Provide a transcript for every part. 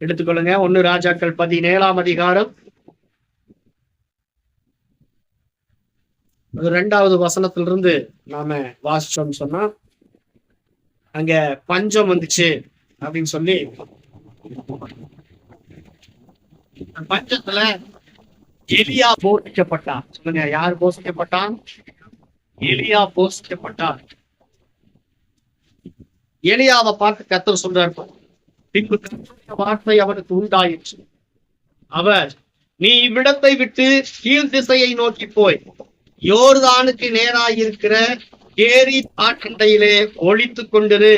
எடுத்துக்கொள்ளுங்க. 1 ராஜாக்கள் 17ஆம் அதிகாரம் 2வது வசனத்திலிருந்து நாம வாசிச்சோம்னு சொன்னா, அங்க பஞ்சம் வந்துச்சு அப்படின்னு சொல்லி, பஞ்சத்துல எலியா போஷிக்கப்பட்டான். சொல்லுங்க, யார் போஷிக்கப்பட்டான்? எலியா போஷிக்கப்பட்டான். எலியாவை பார்த்து கர்த்தர் சொல்றார், பின்பு கர்த்தருடைய வார்த்தை அவனுக்கு உண்டாயிற்று. அவர், நீ இவ்விடத்தை விட்டு கீழ் திசையை நோக்கி போய் யோர்தானுக்கு நேராயிருக்கிற கேரீத் ஆற்றண்டையிலே ஒளித்துக் கொண்டிரு.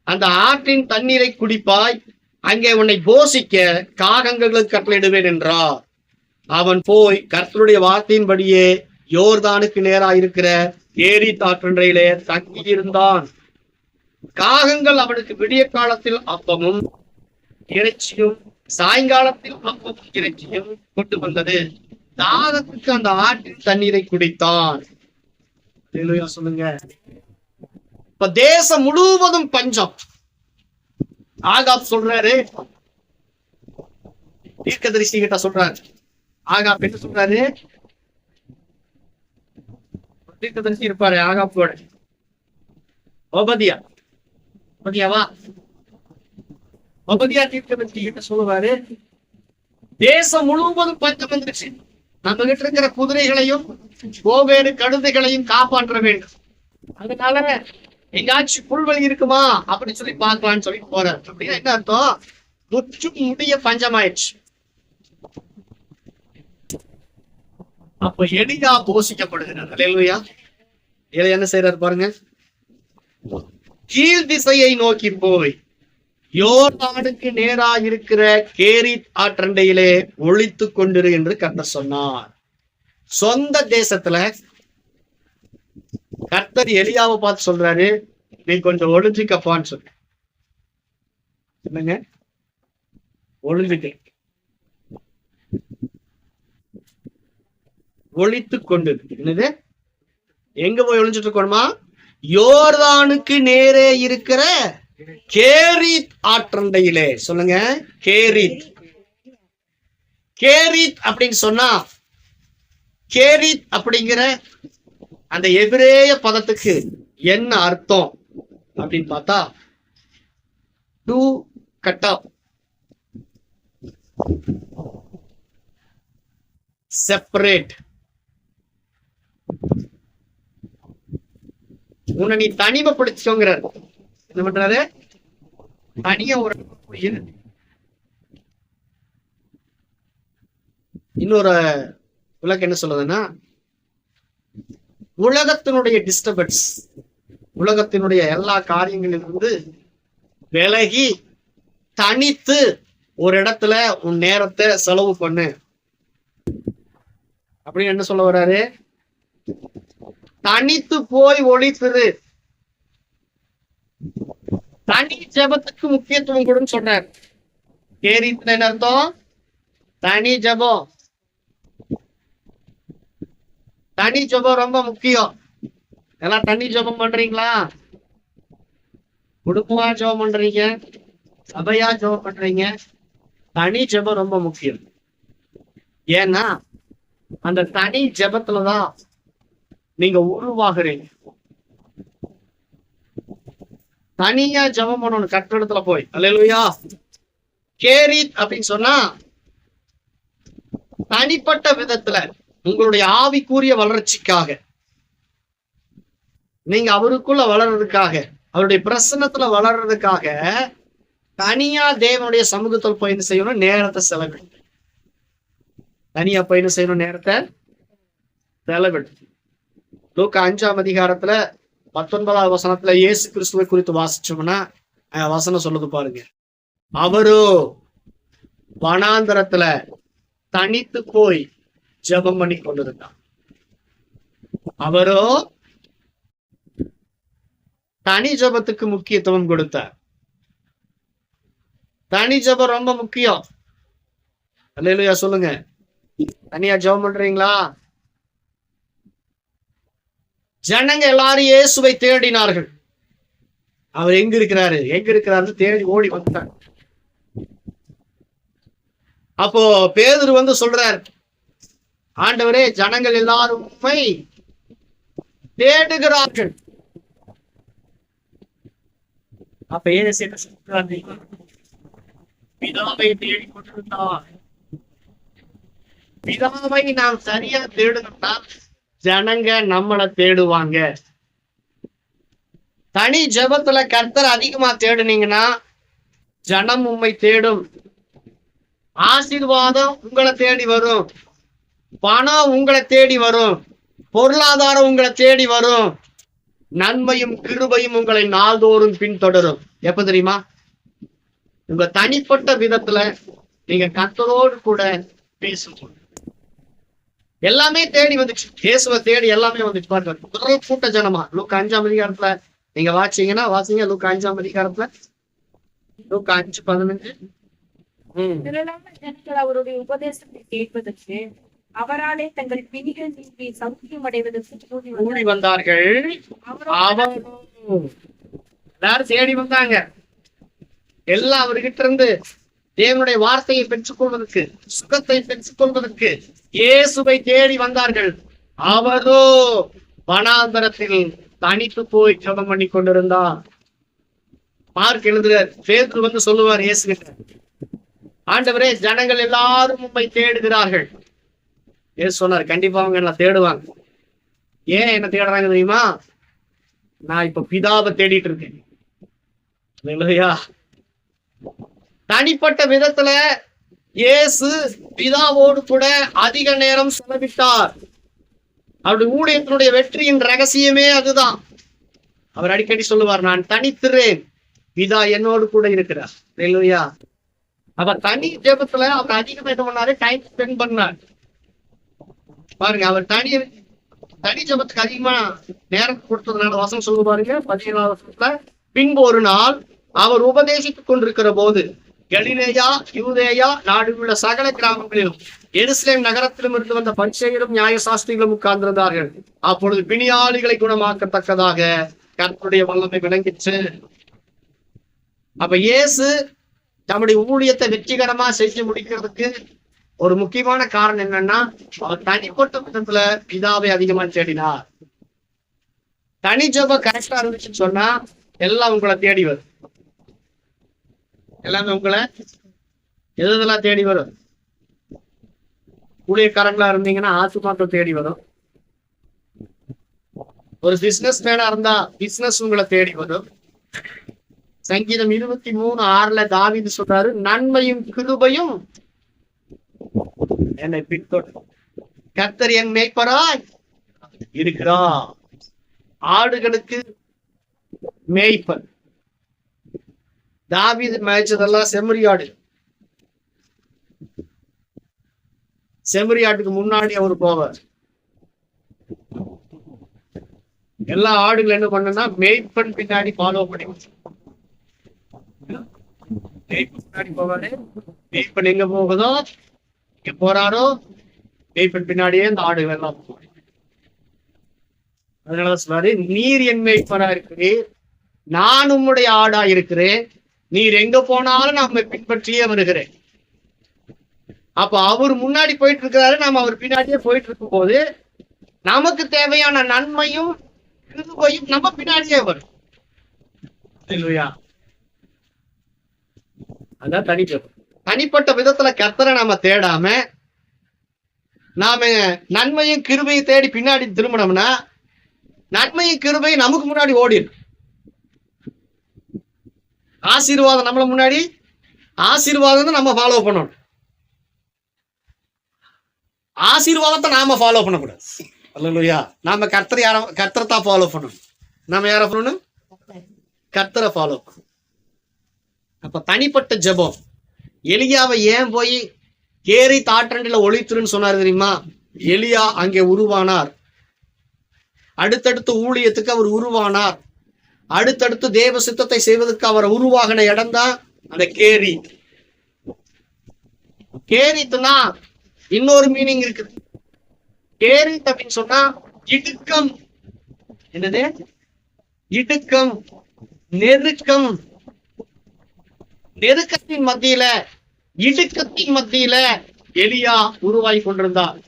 அந்த ஆற்றின் தண்ணீரை குடிப்பாய். அங்கே உன்னை போஷிக்க காகங்களுக்கு கட்டளையிடுவேன் என்றார். அவன் போய் கர்த்தருடைய வார்த்தையின்படியே யோர்தானுக்கு நேராயிருக்கிற கேரீத் ஆற்றண்டையிலே தங்கியிருந்தான். காகங்கள் அவனுக்கு விடிய காலத்தில் அப்பமும் இறைச்சியும், சாயங்காலத்தில் அப்பமும் இறைச்சியும் கொண்டு வந்தது. தாகத்துக்கு அந்த ஆற்றின் தண்ணீரை குடித்தான். சொல்லுங்க. இப்ப தேசம் முழுவதும் பஞ்சம். ஆகாப் சொல்றாரு, தீர்க்கதரிசி கிட்ட சொல்றாரு. ஆகாப் என்ன சொல்றாரு? தீர்க்கதரிசி இருப்பாரு ஆகாப்போட, ஓபதியாவா ஒபதியா தீர்க்கதரிசி கிட்ட சொல்லுவாரு, தேசம் முழுவதும் பஞ்சம் வந்துருச்சு. நம்ம கிட்ட இருக்கிற குதிரைகளையும் கோவேறு கழுதைகளையும் காப்பாற்ற வேண்டும். அதனால எங்காச்சும் புல்வெளி இருக்குமா அப்படின்னு சொல்லி பார்க்கலான்னு சொல்லி போறாரு. அப்படின்னா என்ன அர்த்தம்? முற்றும் முடிய பஞ்சமாயிடுச்சு. அப்ப எலியா போஷிக்கப்படுகிறார். அல்லேலூயா. என்ன செய்யறாரு பாருங்க, கீழ் திசையை நோக்கி போய் யோர்தானுக்கு நேரா இருக்கிற கேரீத் ஆற்றண்டையிலே ஒளித்துக் கொண்டிரு என்று கர்த்தர் சொன்னார். சொந்த தேசத்துல கர்த்தர் எலியாவை பார்த்து சொல்றாரு, நீ கொஞ்சம் ஒளிஞ்சிக்கப்பான்னு சொல்லுங்க. ஒளிஞ்சிக்க, ஒளித்துக் கொண்டு. என்னது? எங்க போய் ஒளிஞ்சிட்டு இருக்கணுமா? யோர்தானுக்கு நேரே இருக்கிற கேரீத் ஆற்றண்டையிலே. சொல்லுங்க, கேரீத். கேரீத் அப்படின்னு சொன்னா, கேரீத் அப்படிங்கிற அந்த எபிரேய பதத்துக்கு என்ன அர்த்தம் அப்படின்னு பார்த்தா, டு கட் ஆஃப், செப்பரேட். உன்னை நீ தனிமைப்படுத்திக்கோங்கிறார். என்ன பண்றாரு? தனியா ஒரு இன்னொரு விளக்கு என்ன சொல்லுதுன்னா, உலகத்தினுடைய டிஸ்டர்பன்ஸ், உலகத்தினுடைய எல்லா காரியங்களிலிருந்து விலகி தனித்து ஒரு இடத்துல உன் நேரத்தை செலவு பண்ணு அப்படின்னு என்ன சொல்ல வர்றாரு? தனித்து போய் ஒளித்துரு, தனி ஜபத்துக்கு முக்கியத்துவம் கொடுன்னு சொன்னார். கேரீத்ல என்ன அர்த்தம்? தனி ஜபம். தனி ஜபம் ரொம்ப முக்கியம். எல்லாம் தனி ஜபம் பண்றீங்களா? குடும்பமா ஜபம் பண்றீங்க, சபையா ஜபம் பண்றீங்க? தனி ஜபம் ரொம்ப முக்கியம். ஏன்னா அந்த தனி ஜபத்துலதான் நீங்க உருவாகுறீங்க. தனியா ஜபம் பண்ணணும் கட்டிடத்துல போய். அல்லேலூயா. கேரீத் அப்படின்னு சொன்னா தனிப்பட்ட விதத்துல உங்களுடைய ஆவிக்குரிய வளர்ச்சிக்காக, நீங்க அவருக்குள்ள வளர்றதுக்காக, அவருடைய பிரசன்னத்துல வளர்றதுக்காக தனியா தேவனுடைய சமூகத்தில் போய் என்ன செய்யணும்? நேரத்தை செலவிடு. தனியா போய் என்ன செய்யணும்? நேரத்தை செலவிடு. லூக்கா 5ஆம் அதிகாரத்துல 19வது வசனத்துல இயேசு கிறிஸ்துவை குறித்து வாசிச்சோம்னா வசனம் சொல்லுது பாருங்க, அவரோ வனாந்தரத்துல தனித்து போய் ஜெபம் பண்ணி கொண்டிருந்தார். அவரோ தனி ஜபத்துக்கு முக்கியத்துவம் கொடுத்தார். தனி ஜபம் ரொம்ப முக்கியம். அல்லேலூயா சொல்லுங்க. தனியா ஜெபம் பண்றீங்களா? ஜனங்க எல்லாரும் இயேசுவை தேடினார்கள். அவர் எங்க இருக்கிறாரு தேடி ஓடி வந்தார். அப்போ பேதுரு சொல்றார், ஆண்டவரே ஜனங்கள் எல்லாரும் உம்மை தேடுகிறார்கள். அப்ப ஏசு என்ன சொல்றாரு? பிதாவை தேடி கொண்டிருந்தார். பிதாவை நாம் சரியா தேடணும்னா ஜனங்க நம்மளை தேடுவாங்க. தனி ஜெபத்துல கர்த்தர் அதிகமா தேடுனீங்கன்னா ஜனம் உம்மை தேடும். ஆசீர்வாதம் உங்களை தேடி வரும், பணம் உங்களை தேடி வரும், பொருளாதாரம் உங்களை தேடி வரும், நன்மையும் கிருபையும் உங்களை நாள்தோறும் பின்தொடரும். எப்ப தெரியுமா? உங்க தனிப்பட்ட விதத்துல நீங்க கர்த்தரோடு கூட பேசும். எல்லாமே தேடி வந்துச்சு, இயேசுவை தேடி எல்லாமே வந்துச்சு. பாருங்க, முதல் கூட்ட ஜனமா லூக்கா 5ஆம் அதிகாரத்துல நீங்க வாசிங்க. லூக்கா 5ஆம் அதிகாரத்துல லூக்கா 5:15. ஜனங்கள் அவருடைய உபதேசத்தை கேட்பதற்கு அவராலே தங்கள் பிணிகள் நீங்கி சௌக்கியம் அடைவதற்கு கூடி வந்தார்கள். எல்லாரும் தேடி வந்தாங்க. எல்லாம் அவர்கிட்ட இருந்து தேவனுடைய வார்த்தையை பெற்றுக்கொள்வதற்கு, சுகத்தை பெற்றுக்கொள்வதற்கு இயேசுவை தேடி வந்தார்கள். அவரோ வனாந்தரத்தில் தனித்து போய் ஜெபம் பண்ணி கொண்டிருந்தார். மார்க் எழுதுறார், பேதுரு சொல்லுவார் இயேசு கிட்ட, ஆண்டவரே ஜனங்கள் எல்லாரும் உம்மை தேடுகிறார்கள். இயேசு சொன்னார், கண்டிப்பா அவங்க என்ன தேடுவாங்க. ஏன் என்ன தேடுறாங்க தெரியுமா? நான் இப்ப பிதாவை தேடிட்டு இருக்கேன். இல்லையா? தனிப்பட்ட விதத்துல இயேசு பிதாவோடு கூட அதிக நேரம் செலவிட்டார். அவருடைய ஊழியத்தினுடைய வெற்றியின் ரகசியமே அதுதான். அவர் அடிக்கடி சொல்லுவார், நான் தனித்திறேன், பிதா என்னோடு கூட இருக்கிறார். இல்லையா? அவர் தனி ஜெபத்துல அவர் அதிகமா என்ன பண்ணாரு? டைம் ஸ்பெண்ட் பண்ணார். பாருங்க, அவர் தனி ஜெபத்துக்கு அதிகமா நேரம் கொடுத்ததுனால வசனம் சொல்ல பாருங்க 17ஆம் வசனத்துல, பின்பு ஒரு நாள் அவர் உபதேசித்துக் கொண்டிருக்கிற போது கலிலேயா யூதேயா நாடுள்ள சகல கிராமங்களிலும் எருசலேம் நகரத்திலும் இருந்து வந்த பரிசேயரும் நியாயசாஸ்திரிகளும் உட்கார்ந்திருந்தார்கள். அப்பொழுது பிணியாளிகளை குணமாக்கத்தக்கதாக கர்த்தருடைய வல்லமை விளங்கிச்சு. அப்ப இயேசு தம்முடைய ஊழியத்தை வெற்றிகரமா செஞ்சு முடிக்கிறதுக்கு ஒரு முக்கியமான காரணம் என்னன்னா, அவர் தனிப்பட்ட விதத்துல பிதாவை அதிகமா தேடினார். தனி ஜெபம் கரெக்டா இருந்துச்சுன்னு சொன்னா எல்லாம் உங்களை தேடி வரும். எல்லாமே உங்களை எதெல்லாம் தேடி வரும்? ஊழியக்காரங்களா இருந்தீங்கன்னா ஆத்துமாக்கள் தேடி வரும். ஒரு பிசினஸ் மேனா இருந்தா பிசினஸ் உங்களை தேடி வரும். சங்கீதம் 23:6 தாவீது சொல்றாரு, நன்மையும் கிருபையும் என்னை பின்தொடரும். கர்த்தர் என் மேய்ப்பராய் இருக்கிறார். ஆடுகளுக்கு மேய்ப்பன். தாவீது மேய்ச்சதெல்லாம் செம்மறியாடு. செம்மறியாட்டுக்கு முன்னாடி அவர் போவார். எல்லா ஆடுகள் என்ன பண்ணுன்னா மேய்ப்பன் பின்னாடி ஃபாலோ பண்ணி பின்னாடி போவாரு. மேய்ப்பன் எங்க போகுதோ, எங்க போறாரோ, மேய்ப்பன் பின்னாடியே இந்த ஆடுகள் எல்லாம் போவாரு. அதனாலதான் சொல்றாரு, நீர் என் மேய்ப்பனா இருக்கிறீர், நான் உம்முடைய ஆடா இருக்கிறேன், நீர் எங்க போனாலும் நம்ம பின்பற்றியே வருகிறேன். அப்ப அவர் முன்னாடி போயிட்டு இருக்கிறாரு, நாம அவர் பின்னாடியே போயிட்டு இருக்கும் போது நமக்கு தேவையான நன்மையும் கிருபையும் நம்ம பின்னாடியே வரும். இல்லையா? அதான் தனிப்பட்ட விதத்துல கர்த்தரை நாம தேடாம நாம நன்மையும் கிருபையும் தேடி பின்னாடி திரும்பினோம்னா நன்மையும் கிருபையும் நமக்கு முன்னாடி ஓடிடும். ஆசீர்வாதம் நம்மள முன்னாடி, ஆசீர்வாதம் நம்ம ஃபாலோ பண்ணணும். ஆசீர்வாதத்தை நாம ஃபாலோ பண்ணக்கூடாது. அல்லேலூயா. நாம கர்த்தரை தான் ஃபாலோ பண்ணணும். நாம யாரை பண்ணணும்? கர்த்தரை ஃபாலோ பண்ணணும். அப்ப தனிப்பட்ட ஜெபம். எலியாவை ஏன் போய் கேரி தாற்றண்டில ஒளித்துருன்னு சொன்னாரு தெரியுமா? எலியா அங்கே உருவானார். அடுத்தடுத்து ஊழியத்துக்கு அவர் உருவானார். அடுத்தடுத்து தேவ சித்தத்தை செய்வதற்கு அவர் உருவாகின இடம் தான் அந்த கேரி. கேரித்துனா இன்னொரு மீனிங் இருக்குது. கேரி அப்படின்னு சொன்னா இடுக்கம். என்னது? இடுக்கம், நெருக்கம். நெருக்கத்தின் மத்தியில இடுக்கத்தின் மத்தியில எலியா உருவாகி கொண்டிருந்தார்.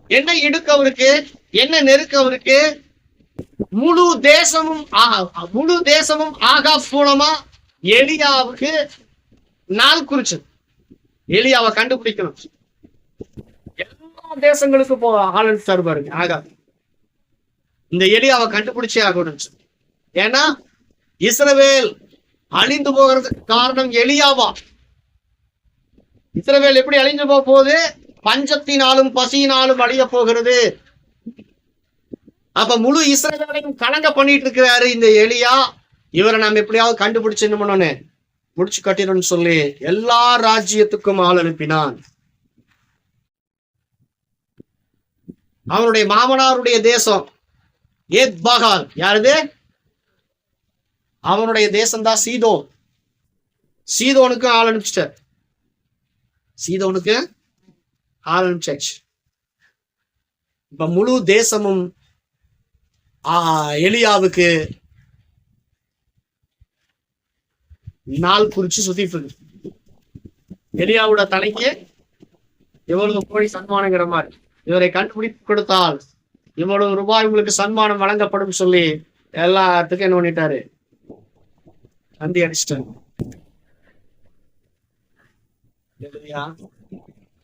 என்ன இடுக்க அவருக்கு, என்ன நெருக்க அவருக்கு? முழு தேசமும் ஆகாப் மூலமா எலியாவுக்கு நாள் குறிச்சது. எலியாவை கண்டுபிடிக்கணும். எல்லா தேசங்களுக்கும் ஆளு தருவாருங்க ஆகாப். இந்த எலியாவை கண்டுபிடிச்சே ஆகணும். ஏன்னா இஸ்ரவேல் அழிந்து போகிறதுக்கு காரணம் எலியாவா? இஸ்ரவேல் எப்படி அழிஞ்சு போகுது? பஞ்சத்தினாலும் பசியினாலும் அழிய போகிறது. அப்ப முழு இஸ்ரவேலையும் கலங்க பண்ணிட்டு இருக்கிறாரு இந்த எலியா. இவரை நம்ம எப்படியாவது கண்டுபிடிச்சு என்ன பண்ணணும், முடிச்சு கட்டிடணும்னு சொல்லி எல்லா ராஜ்யத்துக்கும் ஆள் அனுப்பினான். அவனுடைய மாமனாருடைய தேசம் ஏத்பாகால். யாருது? அவனுடைய தேசம்தான் சீதோன். சீதோனுக்கு ஆள் அனுப்பிச்சிட்டார். சீதோனுக்கு ஆள் அனுப்பிச்சாச்சு. இப்ப முழு தேசமும் எலியாவுக்கு நாள் குறிச்சு சுத்திட்டு இருக்கு. எலியாவோட தலைக்கு எவ்வளவு கோடி சன்மானங்கிற மாதிரி, இவரை கண்டுபிடித்து கொடுத்தால் இவ்வளவு ரூபாய் உங்களுக்கு சன்மானம் வழங்கப்படும் சொல்லி எல்லாத்துக்கும் என்ன பண்ணிட்டாரு, அந்தி அடிச்சிட்டாரு.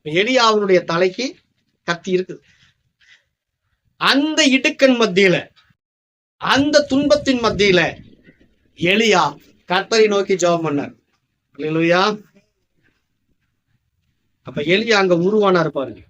எலியாவுடைய தலைக்கு கத்தி இருக்குது. அந்த இடுக்கன் மத்தியில, அந்த துன்பத்தின் மத்தியில எலியா கர்த்தரை நோக்கி ஜெபம் பண்ணார். அல்லேலூயா. அப்ப எலியா அங்க உருவானார் பாருங்க.